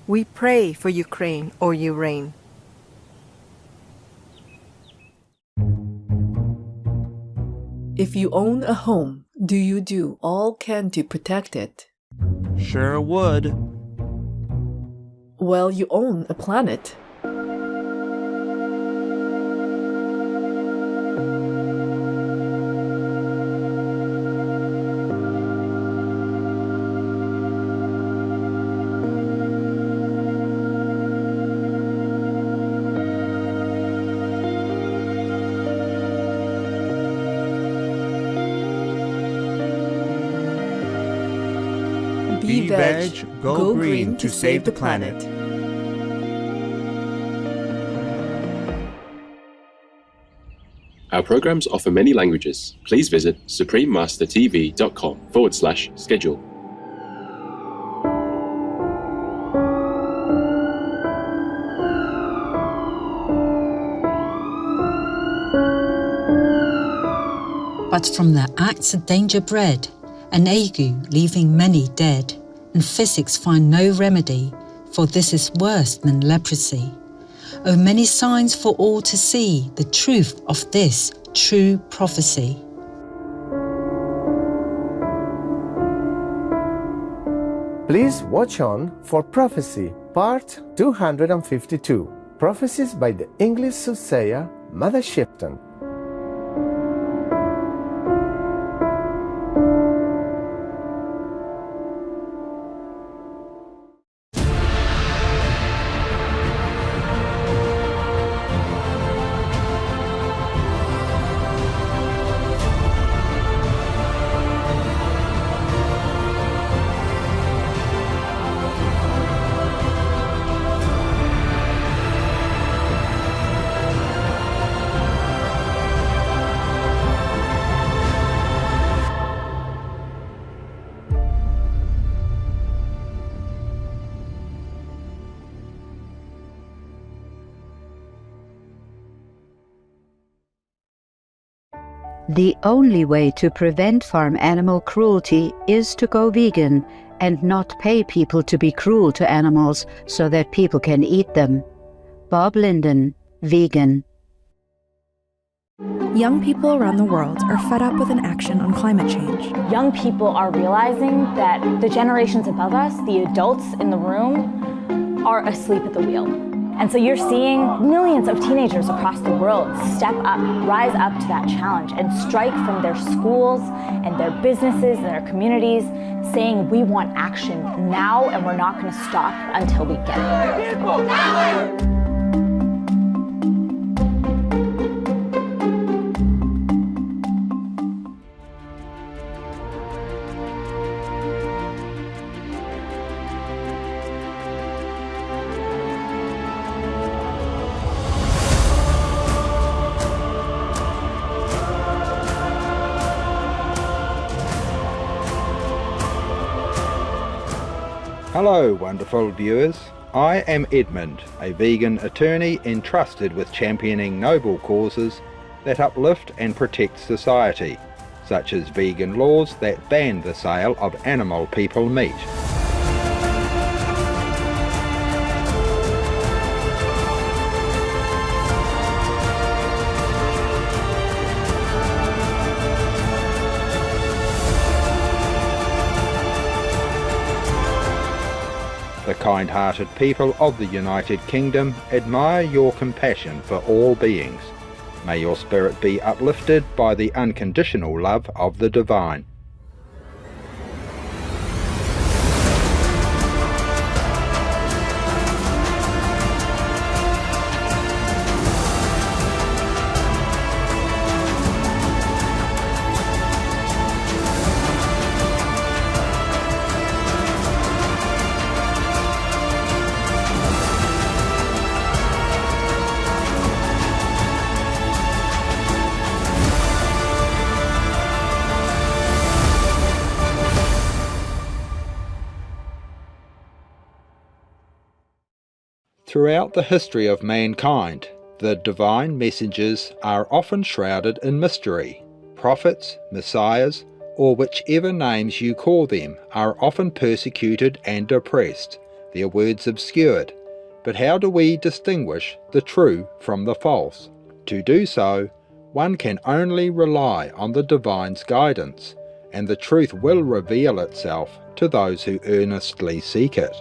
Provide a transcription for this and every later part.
We pray for Ukraine or you reign. If you own a home, do you do all can to protect it? Sure would. Well, you own a planet. Be veg, go green to save the planet. Our programs offer many languages. Please visit suprememastertv.com/schedule. But from their acts a danger bred, an ague leaving many dead, and physics find no remedy, for this is worse than leprosy. Oh, many signs for all to see, the truth of this true prophecy. Please watch on for Prophecy, Part 252, Prophecies by the English soothsayer Mother Shipton. The only way to prevent farm animal cruelty is to go vegan and not pay people to be cruel to animals so that people can eat them. Bob Linden, vegan. Young people around the world are fed up with inaction on climate change. Young people are realizing that the generations above us, the adults in the room, are asleep at the wheel. And so you're seeing millions of teenagers across the world step up, rise up to that challenge and strike from their schools and their businesses and their communities, saying we want action now and we're not going to stop until we get it. Hello wonderful viewers, I am Edmund, a vegan attorney entrusted with championing noble causes that uplift and protect society, such as vegan laws that ban the sale of animal people meat. The kind-hearted people of the United Kingdom admire your compassion for all beings. May your spirit be uplifted by the unconditional love of the divine. Throughout the history of mankind, the divine messengers are often shrouded in mystery. Prophets, messiahs, or whichever names you call them, are often persecuted and oppressed, their words obscured. But how do we distinguish the true from the false? To do so, one can only rely on the divine's guidance, and the truth will reveal itself to those who earnestly seek it.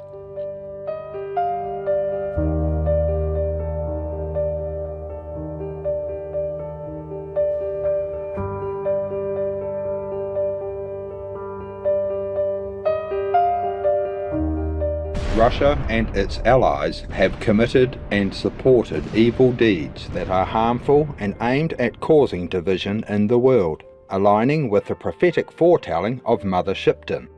Russia and its allies have committed and supported evil deeds that are harmful and aimed at causing division in the world, aligning with the prophetic foretelling of Mother Shipton.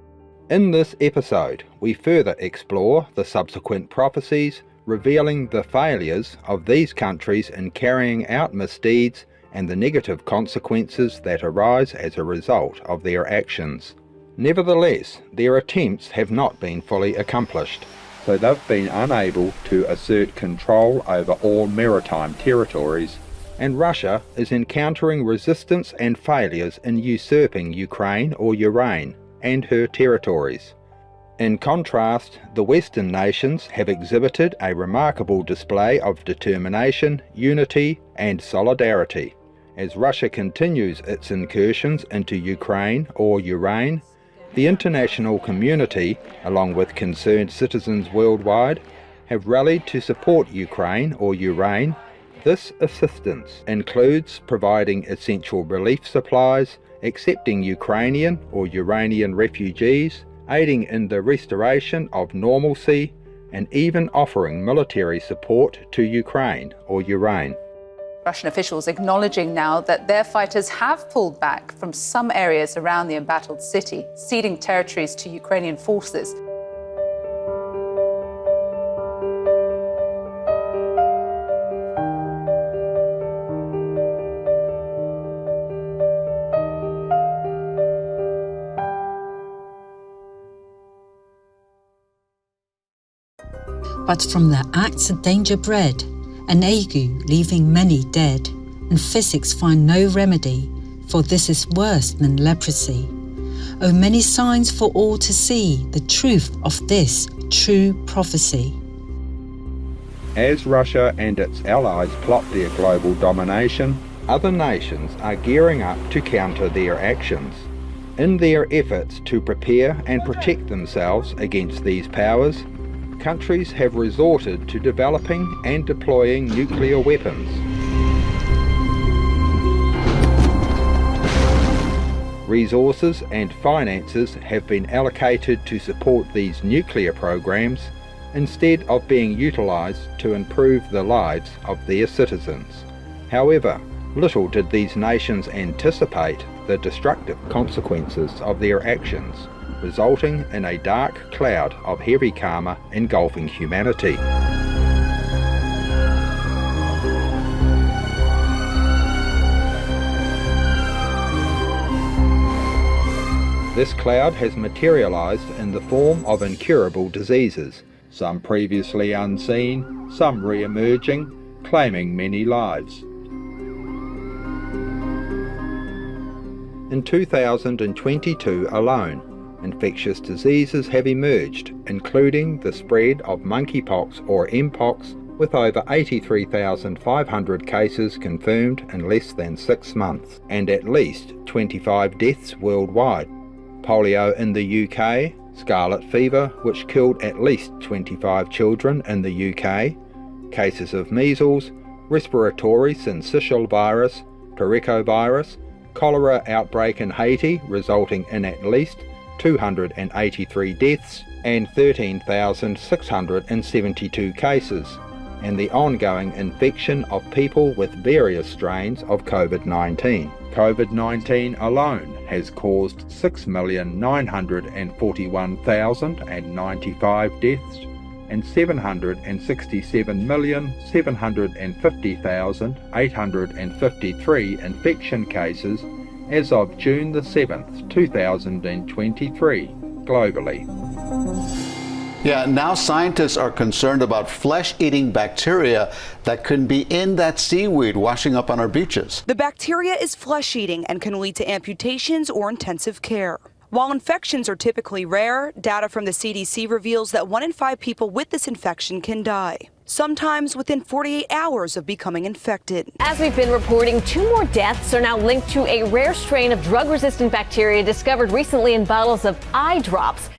In this episode, we further explore the subsequent prophecies revealing the failures of these countries in carrying out misdeeds and the negative consequences that arise as a result of their actions. Nevertheless, their attempts have not been fully accomplished, so they've been unable to assert control over all maritime territories, and Russia is encountering resistance and failures in usurping Ukraine or Urain and her territories. In contrast, the Western nations have exhibited a remarkable display of determination, unity, and solidarity. As Russia continues its incursions into Ukraine or Urain, the international community, along with concerned citizens worldwide, have rallied to support Ukraine or Urain. This assistance includes providing essential relief supplies, accepting Ukrainian or Uranian refugees, aiding in the restoration of normalcy, and even offering military support to Ukraine or Urain. Russian officials acknowledging now that their fighters have pulled back from some areas around the embattled city, ceding territories to Ukrainian forces. But from their acts a danger bred, an ague leaving many dead, and physics find no remedy, for this is worse than leprosy. O many signs for all to see, the truth of this true prophecy. As Russia and its allies plot their global domination, other nations are gearing up to counter their actions. In their efforts to prepare and protect themselves against these powers, countries have resorted to developing and deploying nuclear weapons. Resources and finances have been allocated to support these nuclear programs instead of being utilized to improve the lives of their citizens. However, little did these nations anticipate the destructive consequences of their actions, resulting in a dark cloud of heavy karma engulfing humanity. This cloud has materialized in the form of incurable diseases, some previously unseen, some re-emerging, claiming many lives. In 2022 alone, infectious diseases have emerged, including the spread of monkeypox or mpox, with over 83,500 cases confirmed in less than 6 months, and at least 25 deaths worldwide. Polio in the UK, scarlet fever, which killed at least 25 children in the UK, cases of measles, respiratory syncytial virus, pericovirus, cholera outbreak in Haiti resulting in at least 283 deaths and 13,672 cases, and the ongoing infection of people with various strains of COVID-19. COVID-19 alone has caused 6,941,095 deaths and 767,750,853 infection cases as of June the 7th, 2023, globally. Yeah, now scientists are concerned about flesh-eating bacteria that can be in that seaweed washing up on our beaches. The bacteria is flesh-eating and can lead to amputations or intensive care. While infections are typically rare, data from the CDC reveals that 1 in 5 people with this infection can die, sometimes within 48 hours of becoming infected. As we've been reporting, 2 more deaths are now linked to a rare strain of drug-resistant bacteria discovered recently in bottles of eye drops.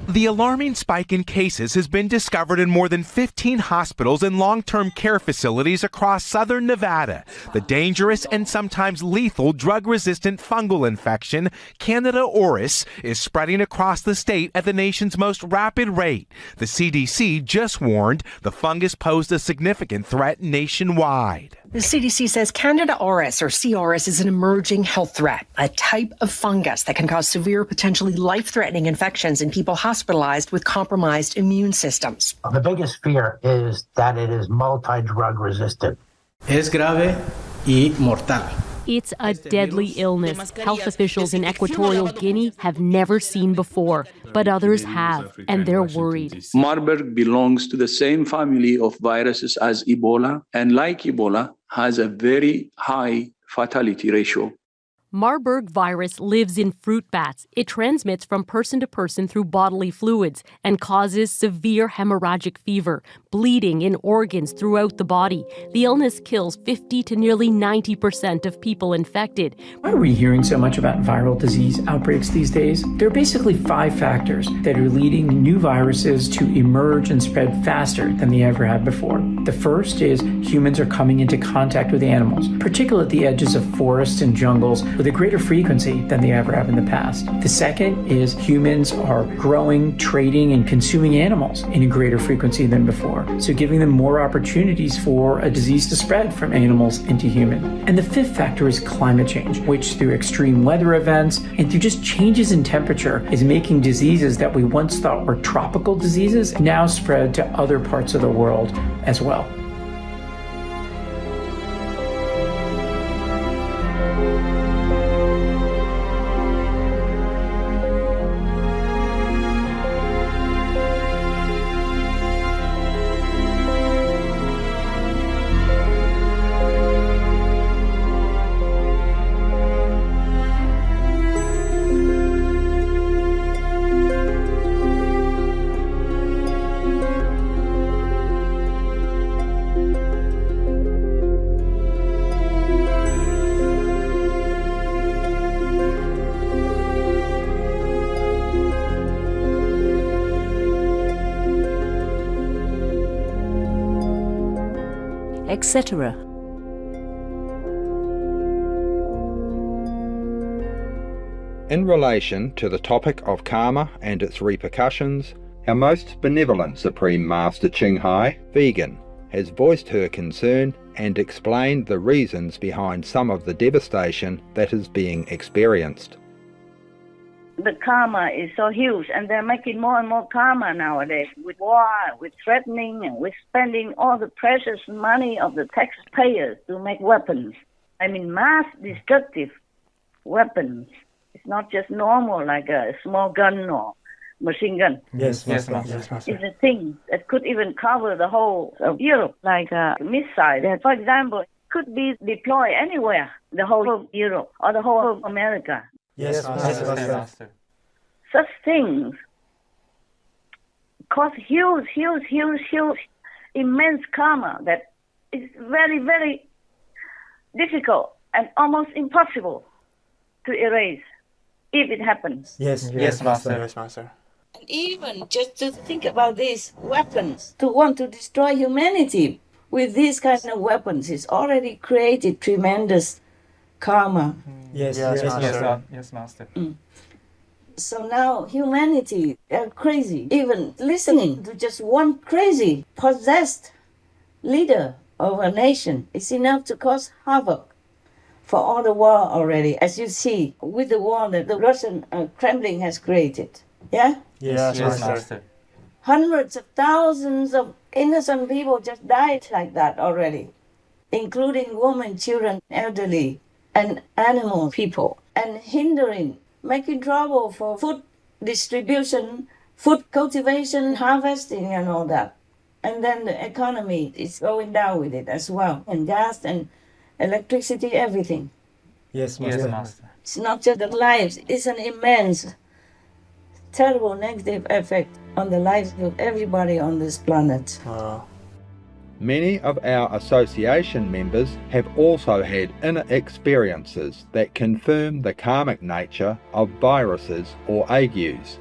The alarming spike in cases has been discovered in more than 15 hospitals and long-term care facilities across southern Nevada. The dangerous and sometimes lethal drug-resistant fungal infection, Candida auris, is spreading across the state at the nation's most rapid rate. The CDC just warned the fungus posed a significant threat nationwide. The CDC says Candida auris, or C. auris, is an emerging health threat, a type of fungus that can cause severe, potentially life-threatening infections in people hospitalized with compromised immune systems. The biggest fear is that it is multi-drug resistant. Es grave y mortal. It's a deadly illness health officials in Equatorial Guinea have never seen before, but others have, and they're worried. Marburg belongs to the same family of viruses as Ebola, and like Ebola, has a very high fatality ratio. Marburg virus lives in fruit bats. It transmits from person to person through bodily fluids and causes severe hemorrhagic fever, bleeding in organs throughout the body. The illness kills 50 to nearly 90% of people infected. Why are we hearing so much about viral disease outbreaks these days? There are basically 5 factors that are leading new viruses to emerge and spread faster than they ever have before. The first is humans are coming into contact with animals, particularly at the edges of forests and jungles, with a greater frequency than they ever have in the past. The second is humans are growing, trading, and consuming animals in a greater frequency than before, so giving them more opportunities for a disease to spread from animals into human. And the fifth factor is climate change, which through extreme weather events and through just changes in temperature is making diseases that we once thought were tropical diseases now spread to other parts of the world as well. Etc. In relation to the topic of karma and its repercussions, our most benevolent Supreme Master Ching Hai, vegan, has voiced her concern and explained the reasons behind some of the devastation that is being experienced. The karma is so huge, and they're making more and more karma nowadays with war, with threatening, and with spending all the precious money of the taxpayers to make weapons. I mean, mass destructive weapons. It's not just normal like a small gun or machine gun. Yes, It's a thing that could even cover the whole of Europe, like a missile that, for example, could be deployed anywhere, the whole of Europe or the whole of America. Yes, Master. Such things cause huge, immense karma that is very, very difficult and almost impossible to erase if it happens. Yes, Master. And even just to think about these weapons, to want to destroy humanity with these kind of weapons, it's already created tremendous karma. Yes, Master. So now humanity are crazy. Even listening to just one crazy, possessed leader of a nation is enough to cause havoc for all the war already, as you see with the war that the Russian Kremlin has created. Yeah? Yes, Master. Hundreds of thousands of innocent people just died like that already, including women, children, elderly, and animal people, and hindering, making trouble for food distribution, food cultivation, harvesting, and all that. And then the economy is going down with it as well, and gas and electricity, everything. Yes, Master. It's not just the lives, it's an immense, terrible negative effect on the lives of everybody on this planet. Many of our association members have also had inner experiences that confirm the karmic nature of viruses or agues.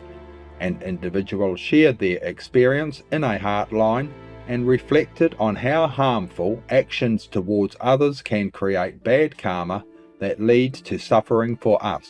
An individual shared their experience in a heartline and reflected on how harmful actions towards others can create bad karma that leads to suffering for us.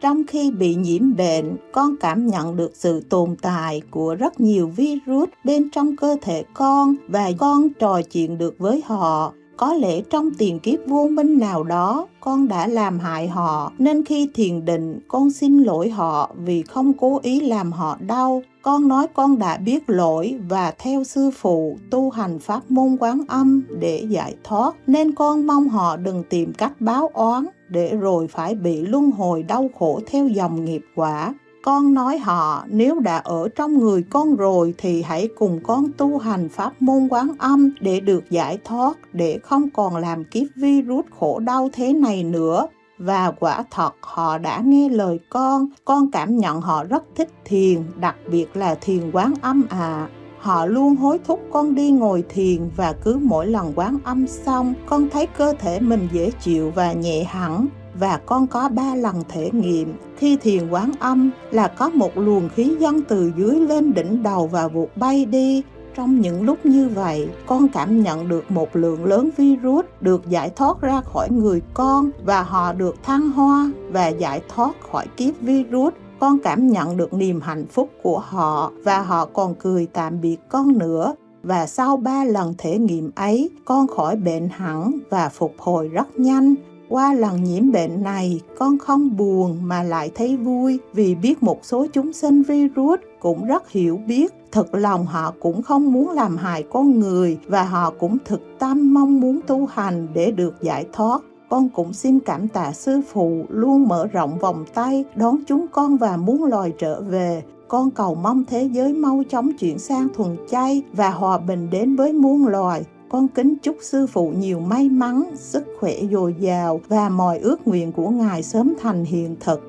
Trong khi bị nhiễm bệnh, con cảm nhận được sự tồn tại của rất nhiều virus bên trong cơ thể con và con trò chuyện được với họ. Có lẽ trong tiền kiếp vô minh nào đó, con đã làm hại họ, nên khi thiền định, con xin lỗi họ vì không cố ý làm họ đau. Con nói con đã biết lỗi và theo sư phụ tu hành pháp môn Quán Âm để giải thoát, nên con mong họ đừng tìm cách báo oán để rồi phải bị luân hồi đau khổ theo dòng nghiệp quả. Con nói họ nếu đã ở trong người con rồi thì hãy cùng con tu hành pháp môn Quán Âm để được giải thoát, để không còn làm kiếp virus khổ đau thế này nữa. Và quả thật họ đã nghe lời con cảm nhận họ rất thích thiền, đặc biệt là thiền Quán Âm à. Họ luôn hối thúc con đi ngồi thiền và cứ mỗi lần Quán Âm xong, con thấy cơ thể mình dễ chịu và nhẹ hẳn. Và con có 3 lần thể nghiệm khi thiền Quán Âm là có một luồng khí dâng từ dưới lên đỉnh đầu và vụt bay đi. Trong những lúc như vậy, con cảm nhận được một lượng lớn virus được giải thoát ra khỏi người con và họ được thăng hoa và giải thoát khỏi kiếp virus. Con cảm nhận được niềm hạnh phúc của họ và họ còn cười tạm biệt con nữa. Và sau 3 lần thể nghiệm ấy, con khỏi bệnh hẳn và phục hồi rất nhanh. Qua lần nhiễm bệnh này, con không buồn mà lại thấy vui vì biết một số chúng sinh virus cũng rất hiểu biết. Thực lòng họ cũng không muốn làm hại con người và họ cũng thực tâm mong muốn tu hành để được giải thoát. Con cũng xin cảm tạ sư phụ luôn mở rộng vòng tay đón chúng con và muôn loài trở về. Con cầu mong thế giới mau chóng chuyển sang thuần chay và hòa bình đến với muôn loài. Con kính chúc sư phụ nhiều may mắn, sức khỏe dồi dào và mọi ước nguyện của Ngài sớm thành hiện thực.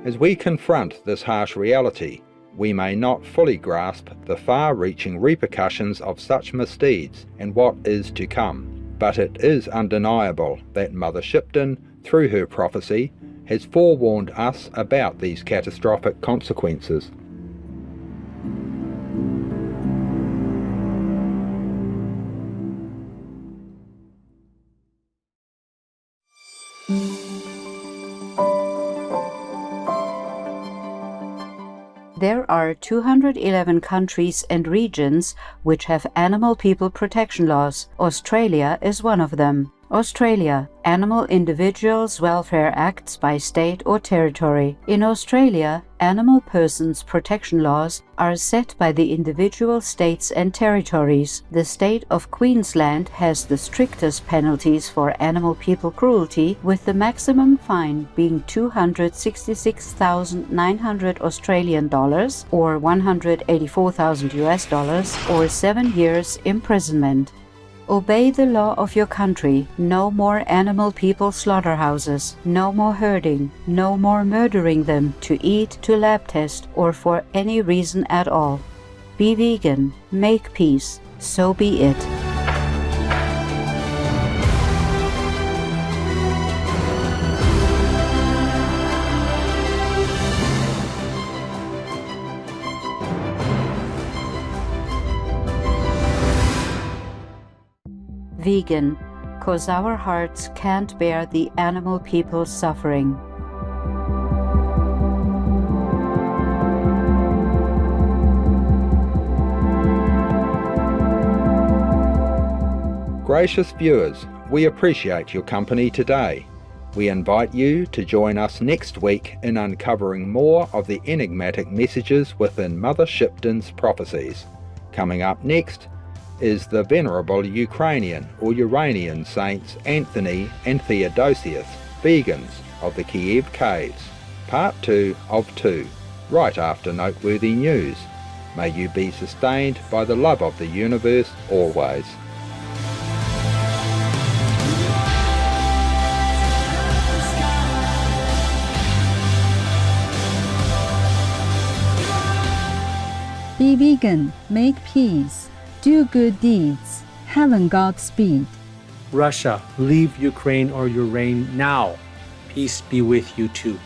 As we confront this harsh reality, we may not fully grasp the far-reaching repercussions of such misdeeds and what is to come, but it is undeniable that Mother Shipton, through her prophecy, has forewarned us about these catastrophic consequences. There are 211 countries and regions which have animal people protection laws. Australia is one of them. Australia, Animal Individuals Welfare Acts by state or territory. In Australia, animal persons protection laws are set by the individual states and territories. The state of Queensland has the strictest penalties for animal people cruelty, with the maximum fine being $266,900 Australian dollars or $184,000 US dollars or 7 years imprisonment. Obey the law of your country. No more animal people slaughterhouses. No more herding. No more murdering them to eat, to lab test, or for any reason at all. Be vegan. Make peace. So be it. Vegan, 'cause our hearts can't bear the animal people's suffering. Gracious viewers, we appreciate your company today. We invite you to join us next week in uncovering more of the enigmatic messages within Mother Shipton's prophecies. Coming up next is the venerable Ukrainian or Uranian saints Anthony and Theodosius, vegans of the Kiev Caves. Part 2 of 2, right after noteworthy news. May you be sustained by the love of the universe always. Be vegan, make peace, do good deeds, Helen Godspeed. Russia, leave Ukraine or your reign now. Peace be with you too.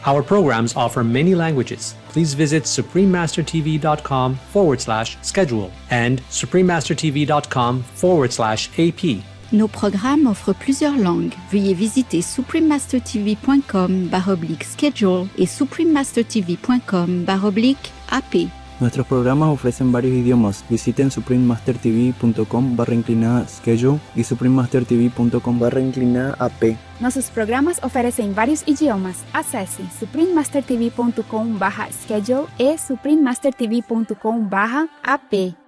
Our programs offer many languages. Please visit suprememastertv.com/schedule and suprememastertv.com/AP. Nos programmes offrent plusieurs langues. Veuillez visiter suprememastertv.com/schedule et suprememastertv.com/AP. Nuestros programas ofrecen varios idiomas. Visiten suprememastertv.com/schedule y suprememastertv.com/AP. Nossos programas oferecem vários idiomas. Acesse suprememastertv.com/schedule e suprememastertv.com/AP.